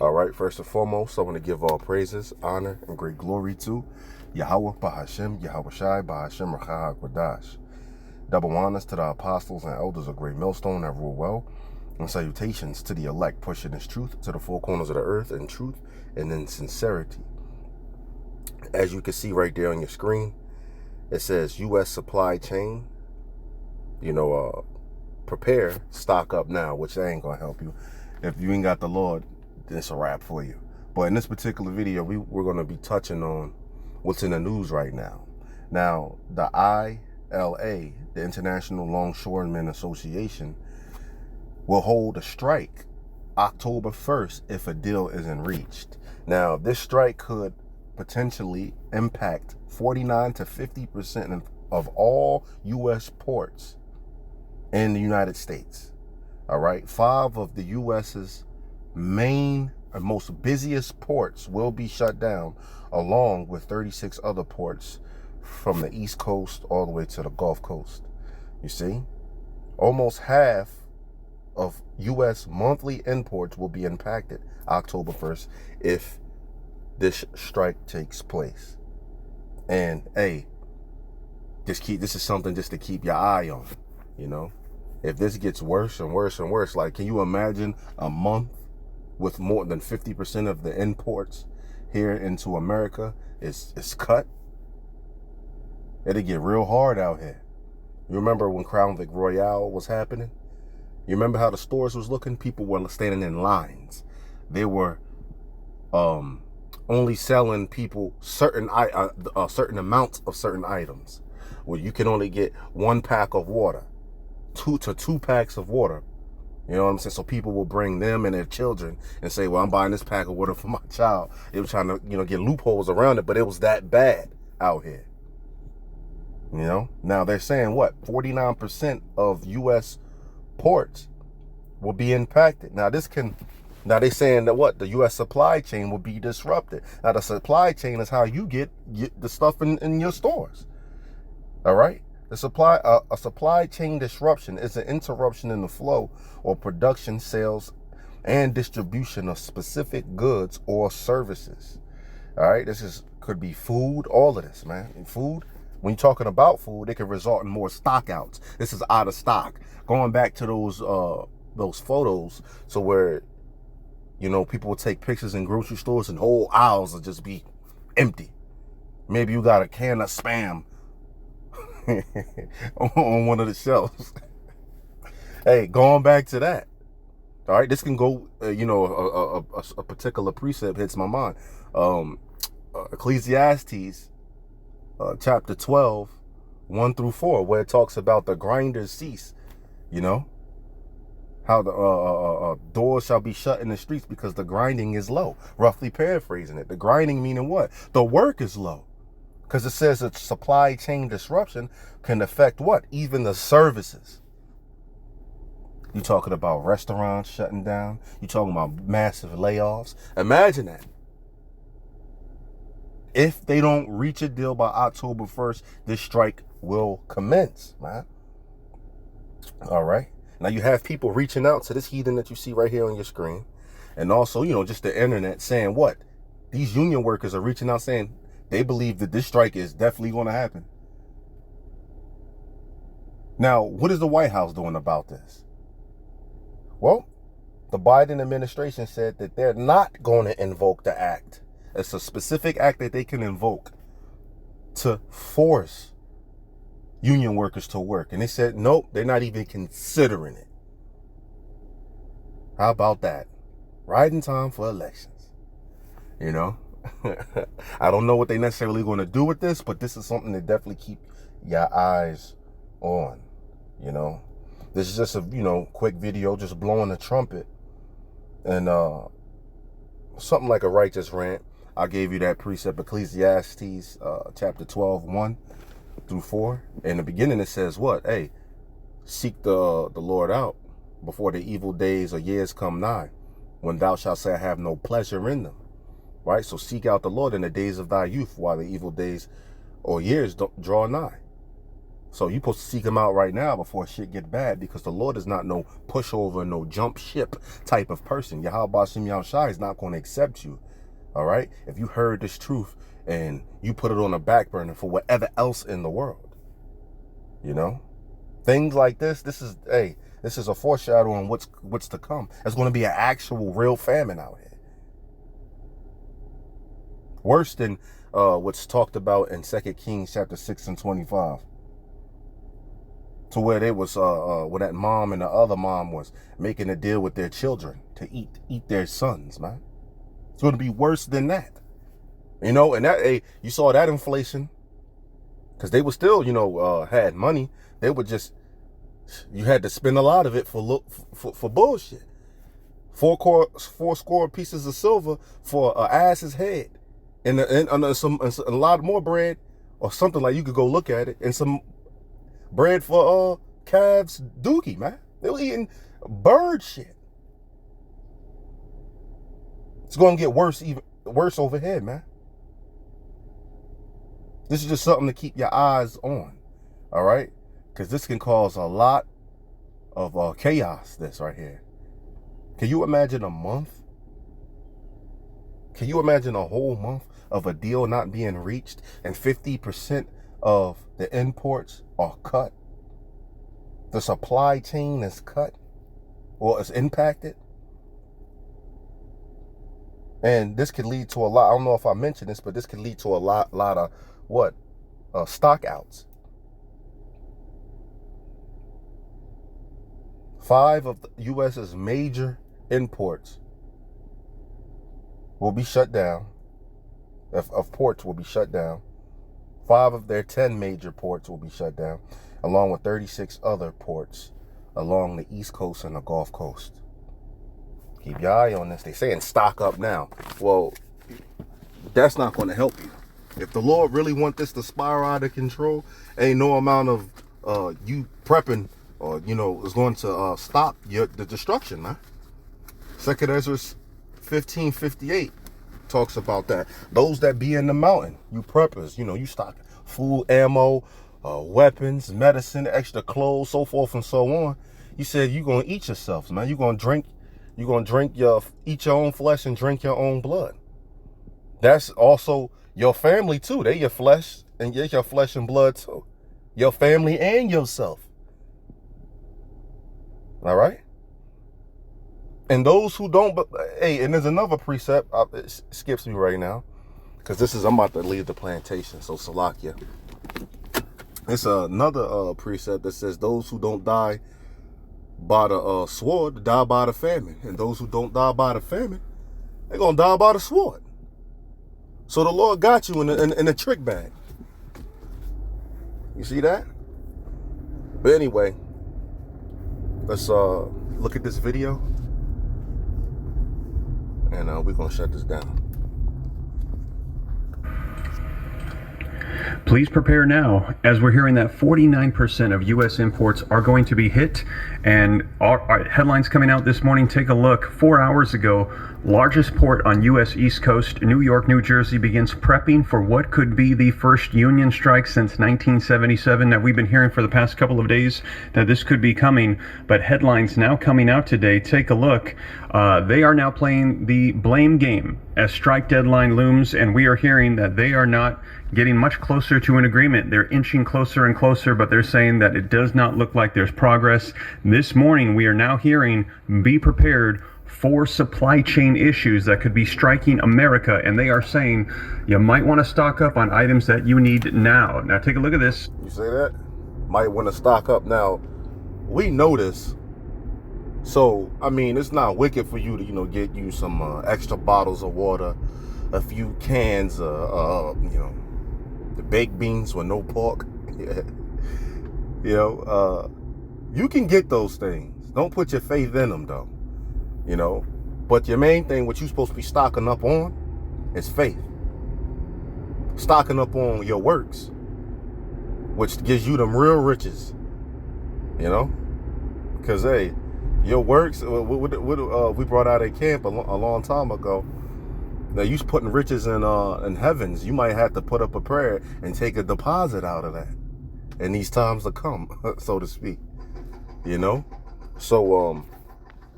All right, first and foremost, I want to give all praises, honor, and great glory to Yahweh Bahashem, Yahweh Shai, Bahashem Rachah Kwadash. Double honors to the apostles and elders of Great Millstone that rule well, and salutations to the elect pushing this truth to the four corners of the earth in truth and in sincerity. As you can see right there on your screen, it says U.S. supply chain, prepare, stock up now, which ain't going to help you. If you ain't got the Lord, then it's a wrap for you. But in this particular video, we're going to be touching on what's in the news right now. Now, the ILA, the International Longshoremen Association, will hold a strike October 1st if a deal isn't reached. Now, this strike could potentially impact 49 to 50% of all U.S. ports in the United States. All right, 5 of the U.S.'s main and most busiest ports will be shut down, along with 36 other ports from the East Coast all the way to the Gulf Coast. You see, almost half of U.S. monthly imports will be impacted October 1st if this strike takes place. And hey, this is something just to keep your eye on, If this gets worse and worse and worse, like, can you imagine a month with more than 50% of the imports here into America is cut? It'll get real hard out here. You remember when Crown Vic Royale was happening? You remember how the stores was looking? People were standing in lines. They were only selling people certain amounts of certain items. Where you can only get 1 pack of water, 2 packs of water. You know what I'm saying? So people will bring them and their children and say, well, I'm buying this pack of water for my child. They were trying to, get loopholes around it, but it was that bad out here. Now they're saying what? 49% of U.S. ports will be impacted. Now they're saying that what? The U.S. supply chain will be disrupted. Now the supply chain is how you get the stuff in your stores. All right? A supply chain disruption is an interruption in the flow or production, sales, and distribution of specific goods or services. All right, could be food, all of this, man. And food, when you're talking about food, it could result in more stockouts. This is out of stock. Going back to those photos, so where people will take pictures in grocery stores and whole aisles will just be empty. Maybe you got a can of Spam on one of the shelves. Hey, going back to that. All right, this can go, a particular precept hits my mind. Ecclesiastes, chapter 12, 1-4, where it talks about the grinders cease, how the doors shall be shut in the streets because the grinding is low. Roughly paraphrasing it. The grinding meaning what? The work is low. Because it says that supply chain disruption can affect what? Even the services. You're talking about restaurants shutting down. You're talking about massive layoffs. Imagine that. If they don't reach a deal by October 1st, this strike will commence, man. All right. Now you have people reaching out to this heathen that you see right here on your screen. And also, just the internet saying what? These union workers are reaching out saying they believe that this strike is definitely going to happen. Now, what is the White House doing about this? Well, the Biden administration said that they're not going to invoke the act. It's a specific act that they can invoke to force union workers to work. And they said, nope, they're not even considering it. How about that? Right in time for elections. I don't know what they necessarily going to do with this, but this is something to definitely keep your eyes on. This is just a quick video, just blowing the trumpet, and something like a righteous rant. I gave you that precept, Ecclesiastes chapter 12, 1-4. In the beginning it says what? Hey, seek the Lord out before the evil days or years come nigh, when thou shalt say I have no pleasure in them. Right? So seek out the Lord in the days of thy youth, while the evil days or years don't draw nigh. So you supposed to seek him out right now before shit get bad, because the Lord is not no pushover, no jump ship type of person. Yahweh Shem Yahushai is not going to accept you. All right? If you heard this truth and you put it on a back burner for whatever else in the world, you know? Things like this is, hey, this is a foreshadow on what's to come. There's going to be an actual real famine out here. Worse than what's talked about in 2 Kings chapter 6 and 25. To where they was where that mom and the other mom was making a deal with their children to eat their sons, man. It's going to be worse than that. You know, and that, hey, you saw that inflation, because they were still, you know, had money. They were just, you had to spend a lot of it for bullshit. Four score pieces of silver for an ass's head, and a lot more bread, or something like, you could go look at it, and some bread for calves dookie, man. They were eating bird shit. It's gonna get worse, even worse overhead, man. This is just something to keep your eyes on, all right? Because this can cause a lot of chaos, this right here. Can you imagine a month? Can you imagine a whole month of a deal not being reached and 50% of the imports are cut? The supply chain is cut or is impacted. And this could lead to a lot, I don't know if I mentioned this, but this could lead to a lot of what? Stock outs. 5 of the U.S.'s major imports will be shut down. Of ports will be shut down. 5 of their 10 major ports will be shut down, along with 36 other ports along the East Coast and the Gulf Coast. Keep your eye on this. They saying stock up now. Well, that's not going to help you. If the Lord really want this to spiral out of control, ain't no amount of you prepping or, you know, is going to stop the destruction, man. 2 Ezra 15:58 talks about that. Those that be in the mountain, you preppers, you know, you stock food, ammo, weapons, medicine, extra clothes, so forth and so on. You said you're going to eat yourselves, man. You're going to eat your own flesh and drink your own blood. That's also your family too. They your flesh, and you're your flesh and blood too. Your family and yourself. All right? And those who don't, hey, and there's another precept, it skips me right now, because I'm about to leave the plantation, so Salakia. It's another precept that says those who don't die by the sword die by the famine, and those who don't die by the famine, they're gonna die by the sword. So the Lord got you in a trick bag. You see that? But anyway, let's look at this video, and we're gonna shut this down. Please prepare now, as we're hearing that 49% of U.S. imports are going to be hit. And our headlines coming out this morning, take a look. 4 hours ago, largest port on U.S. East Coast, New York, New Jersey, begins prepping for what could be the first union strike since 1977. Now, we've been hearing for the past couple of days that this could be coming, but headlines now coming out today, take a look. They are now playing the blame game as strike deadline looms, and we are hearing that they are not getting much closer to an agreement. They're inching closer and closer, but they're saying that it does not look like there's progress. This morning, we are now hearing, be prepared for supply chain issues that could be striking America, and they are saying you might want to stock up on items that you need now. Now, take a look at this. You say that? Might want to stock up. Now, we know this. So, I mean, it's not wicked for you to, you know, get you some extra bottles of water, a few cans, you know, the baked beans with no pork. You know, you can get those things. Don't put your faith in them, though. You know, but your main thing, what you're supposed to be stocking up on, is faith. Stocking up on your works, which gives you them real riches. You know, because hey, your works. We brought out at camp a long time ago. Now you're putting riches in heavens. You might have to put up a prayer and take a deposit out of that. in these times to come, so to speak. You know? So,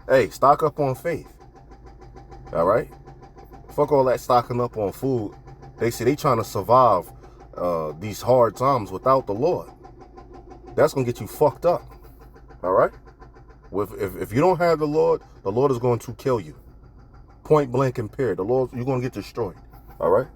hey, stock up on faith. All right? Fuck all that stocking up on food. They say they trying to survive these hard times without the Lord. That's going to get you fucked up. All right? If you don't have the Lord is going to kill you. Point blank and period. The Lord, you're going to get destroyed. All right?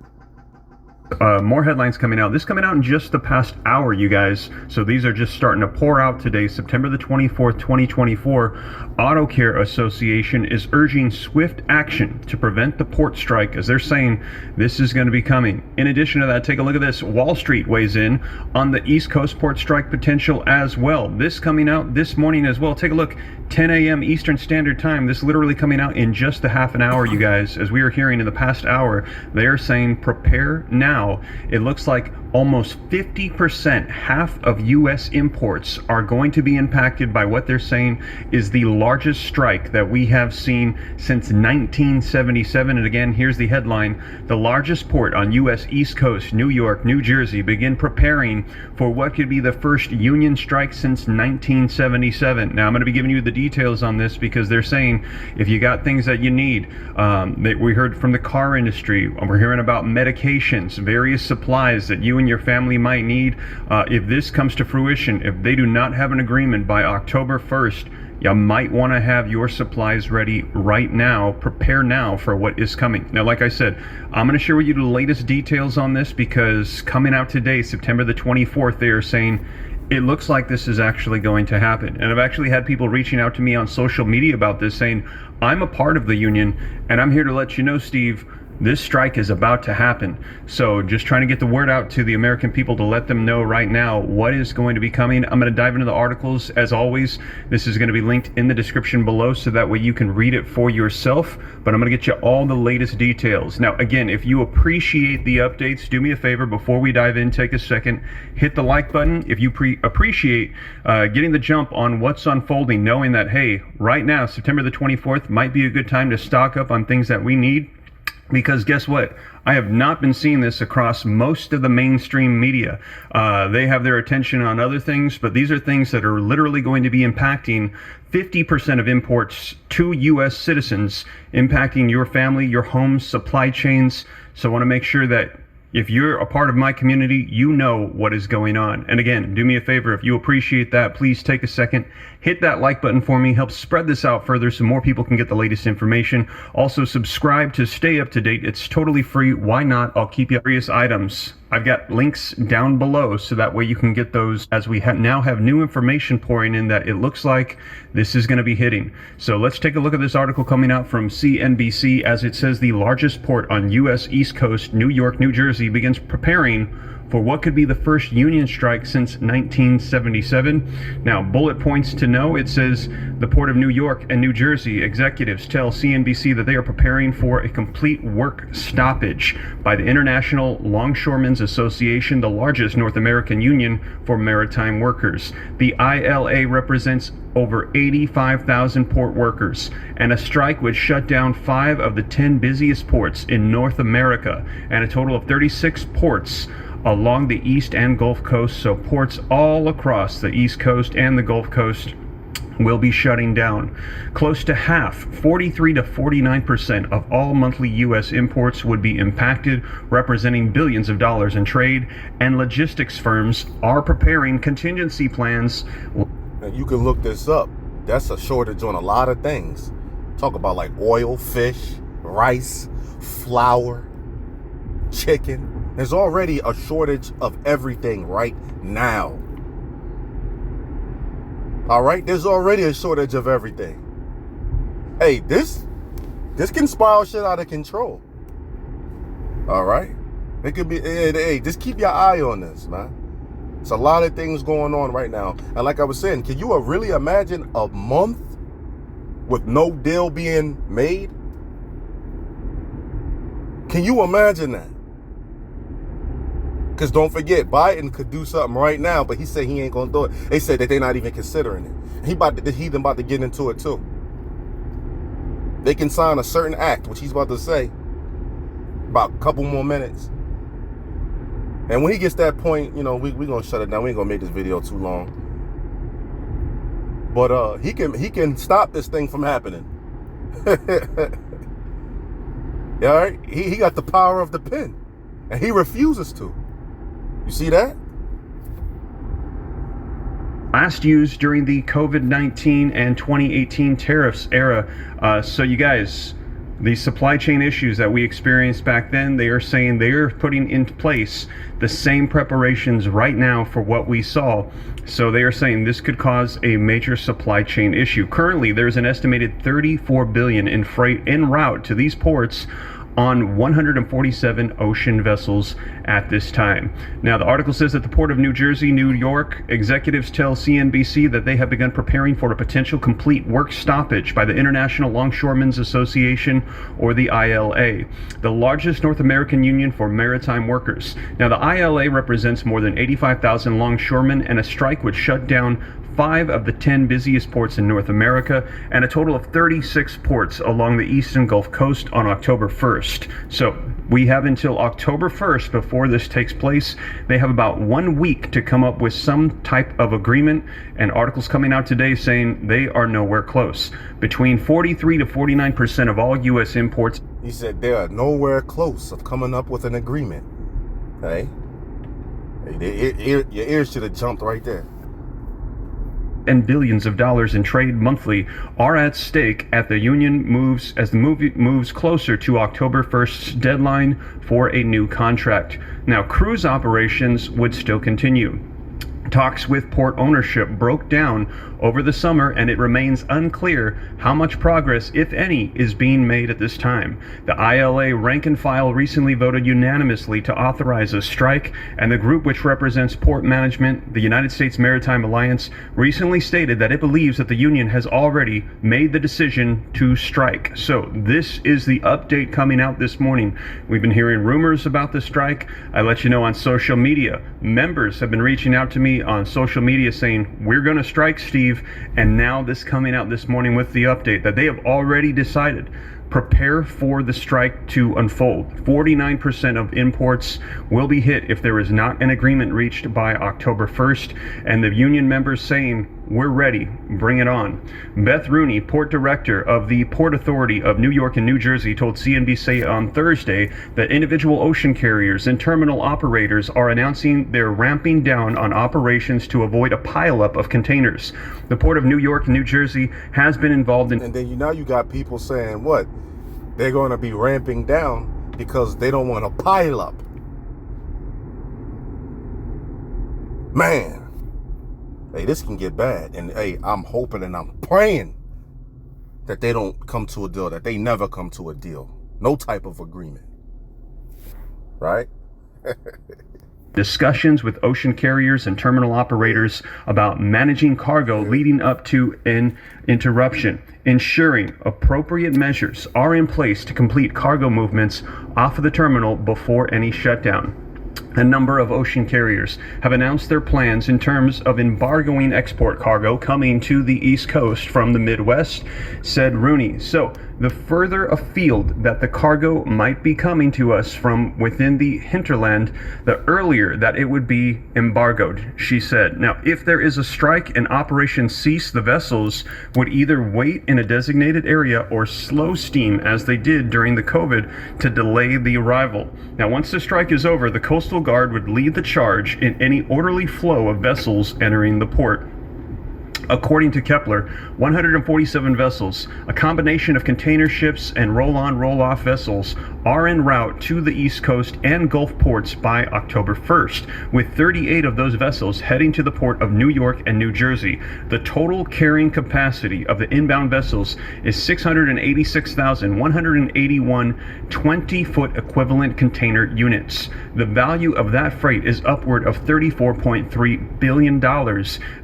More headlines coming out. This coming out in just the past hour, you guys. So these are just starting to pour out today. September the 24th, 2024. Auto Care Association is urging swift action to prevent the port strike, as they're saying this is going to be coming. In addition to that, take a look at this. Wall Street weighs in on the East Coast port strike potential as well. This coming out this morning as well. Take a look. 10 a.m. Eastern Standard Time. This literally coming out in just a half an hour, you guys. As we are hearing in the past hour, they are saying prepare now. It looks like almost 50%, half of U.S. imports are going to be impacted by what they're saying is the largest strike that we have seen since 1977. And again, here's the headline. The largest port on U.S. East Coast, New York, New Jersey, begin preparing for what could be the first union strike since 1977. Now, I'm going to be giving you the details on this because they're saying if you got things that you need, we heard from the car industry, we're hearing about medications, various supplies that you and your family might need. If this comes to fruition, if they do not have an agreement by October 1st, you might want to have your supplies ready right now. Prepare now for what is coming. Now, like I said, I'm going to share with you the latest details on this because coming out today, September the 24th, they are saying it looks like this is actually going to happen. And I've actually had people reaching out to me on social media about this saying, I'm a part of the union and I'm here to let you know, Steve, this strike is about to happen. So just trying to get the word out to the American people to let them know right now what is going to be coming. I'm going to dive into the articles as always. This is going to be linked in the description below so that way you can read it for yourself. But I'm going to get you all the latest details. Now, again, if you appreciate the updates, do me a favor before we dive in, take a second, hit the like button. If you appreciate getting the jump on what's unfolding, knowing that, hey, right now, September the 24th might be a good time to stock up on things that we need. Because guess what? I have not been seeing this across most of the mainstream media. They have their attention on other things, but these are things that are literally going to be impacting 50% of imports to U.S. citizens, impacting your family, your homes, supply chains. So I want to make sure that if you're a part of my community, you know what is going on. And again, do me a favor, if you appreciate that, please take a second, hit that like button for me, help spread this out further so more people can get the latest information. Also, subscribe to stay up to date. It's totally free. Why not? I'll keep you various items. I've got links down below so that way you can get those as we now have new information pouring in that it looks like this is going to be hitting. So let's take a look at this article coming out from CNBC as it says the largest port on U.S. East Coast, New York, New Jersey, begins preparing for what could be the first union strike since 1977. Now, bullet points to know, it says the Port of New York and New Jersey executives tell CNBC that they are preparing for a complete work stoppage by the International Longshoremen's Association, the largest North American union for maritime workers. The ILA represents over 85,000 port workers, and a strike would shut down 5 of the 10 busiest ports in North America and a total of 36 ports along the East and Gulf Coast. So ports all across the East Coast and the Gulf Coast will be shutting down. Close to half, 43 to 49% of all monthly U.S. imports would be impacted, representing billions of dollars in trade, and logistics firms are preparing contingency plans. And you can look this up. That's a shortage on a lot of things. Talk about like oil, fish, rice, flour, chicken. There's already a shortage of everything right now. All right? There's already a shortage of everything. Hey, this can spiral shit out of control. All right? It could be, hey, just keep your eye on this, man. It's a lot of things going on right now. And like I was saying, can you really imagine a month with no deal being made? Can you imagine that? Because don't forget, Biden could do something right now, but he said he ain't gonna do it. They said that they're not even considering it. He about to get into it too. They can sign a certain act, which he's about to say, about a couple more minutes. And when he gets that point, you know, we're gonna shut it down. We ain't gonna make this video too long. But he can stop this thing from happening. Yeah, all right? He got the power of the pen. And he refuses to. You see that? Last used during the COVID-19 and 2018 tariffs era. So you guys, the supply chain issues that we experienced back then, they are saying they are putting into place the same preparations right now for what we saw. So they are saying this could cause a major supply chain issue. Currently, there's an estimated 34 billion in freight en route to these ports on 147 ocean vessels at this time. Now, the article says that the Port of New Jersey, New York executives tell CNBC that they have begun preparing for a potential complete work stoppage by the International Longshoremen's Association, or the ILA, the largest North American union for maritime workers. Now, the ILA represents more than 85,000 longshoremen, and a strike would shut down 5 of the 10 busiest ports in North America, and a total of 36 ports along the eastern Gulf Coast on October 1st. So we have until October 1st before this takes place. They have about 1 week to come up with some type of agreement, and articles coming out today saying they are nowhere close. Between 43 to 49% of all U.S. imports. He said they are nowhere close of coming up with an agreement. Hey, your ears should have jumped right there. And billions of dollars in trade monthly are at stake as the union moves closer to October 1st's deadline for a new contract. Now, cruise operations would still continue. Talks with port ownership broke down over the summer, and it remains unclear how much progress, if any, is being made at this time. The ILA rank and file recently voted unanimously to authorize a strike, and the group, which represents port management, the United States Maritime Alliance, recently stated that it believes that the union has already made the decision to strike. So this is the update coming out this morning. We've been hearing rumors about the strike. I let you know on social media. Members have been reaching out to me on social media saying, we're going to strike, Steve. And now this coming out this morning with the update that they have already decided. Prepare for the strike to unfold. 49% of imports will be hit if there is not an agreement reached by October 1st. And the union members saying, we're ready, bring it on. Beth Rooney, port director of the Port Authority of New York and New Jersey, told CNBC on Thursday that individual ocean carriers and terminal operators are announcing they're ramping down on operations to avoid a pileup of containers. The Port of New York and New Jersey has been involved in... And then now you got people saying, what? They're going to be ramping down because they don't want a pileup. Man. Hey, this can get bad. And hey, I'm hoping and I'm praying that they don't come to a deal, that they never come to a deal. No type of agreement. Right? Discussions with ocean carriers and terminal operators about managing cargo leading up to an interruption, ensuring appropriate measures are in place to complete cargo movements off of the terminal before any shutdown. A number of ocean carriers have announced their plans in terms of embargoing export cargo coming to the East Coast from the Midwest, said Rooney. So, the further afield that the cargo might be coming to us from within the hinterland, the earlier that it would be embargoed, she said. Now, if there is a strike and operations cease, the vessels would either wait in a designated area or slow steam, as they did during the COVID, to delay the arrival. Now, once the strike is over, the Coastal Guard would lead the charge in any orderly flow of vessels entering the port. According to Kepler, 147 vessels, a combination of container ships and roll-on, roll-off vessels, are en route to the East Coast and Gulf ports by October 1st, with 38 of those vessels heading to the port of New York and New Jersey. The total carrying capacity of the inbound vessels is 686,181 20-foot equivalent container units. The value of that freight is upward of $34.3 billion,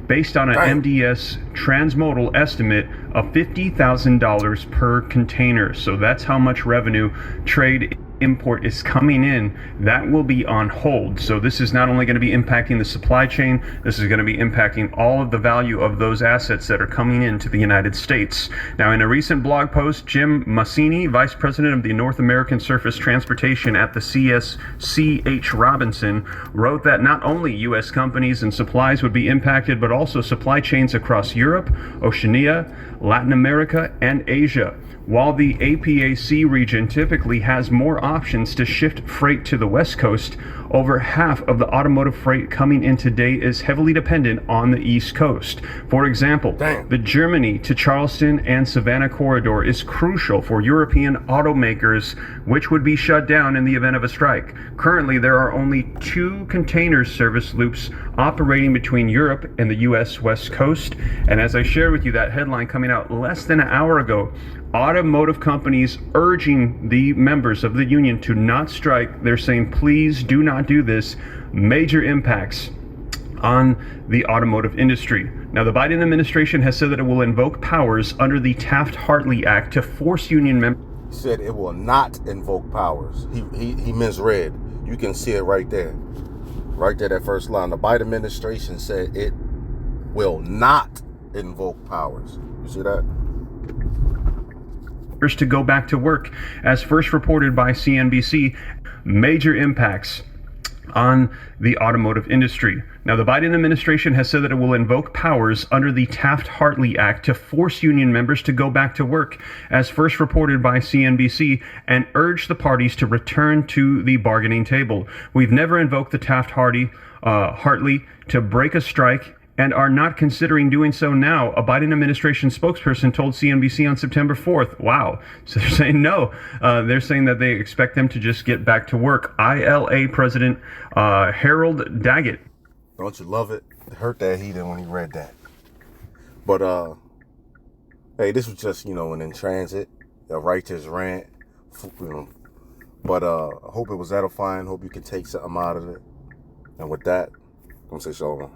based on an MDS transmodal estimate of $50,000 per container. So that's how much revenue trade import is coming in, that will be on hold. So this is not only going to be impacting the supply chain, this is going to be impacting all of the value of those assets that are coming into the United States. Now, in a recent blog post, Jim Massini, Vice President of the North American Surface Transportation at the CSCH Robinson, wrote that not only U.S. companies and supplies would be impacted, but also supply chains across Europe, Oceania, Latin America, and Asia. While the APAC region typically has more options to shift freight to the West Coast, over half of the automotive freight coming in today is heavily dependent on the East Coast. For example, the Germany to Charleston and Savannah corridor is crucial for European automakers, which would be shut down in the event of a strike. Currently, there are only 2 container service loops operating between Europe and the U.S. West Coast. And as I shared with you that headline coming out less than an hour ago, automotive companies urging the members of the union to not strike. They're saying, please do not do this. Major impacts on the automotive industry. Now, the Biden administration has said that it will invoke powers under the Taft-Hartley Act to force union members. He said it will not invoke powers. He misread. You can see it right there. Right there, that first line. The Biden administration said it will not invoke powers. You see that? To go back to work, as first reported by CNBC. Major impacts on the automotive industry. Now, the Biden administration has said that it will invoke powers under the Taft-Hartley Act to force union members to go back to work, as first reported by CNBC, and urge the parties to return to the bargaining table. We've never invoked the Taft-Hartley to break a strike and are not considering doing so now, a Biden administration spokesperson told CNBC on September 4th. Wow. So they're saying no. They're saying that they expect them to just get back to work. ILA President Harold Daggett. Don't you love it? It hurt that he didn't when he read that. But, hey, this was just, an in transit, a righteous rant. But I hope it was edifying. Hope you can take something out of it. And with that, I'm going to say shalom.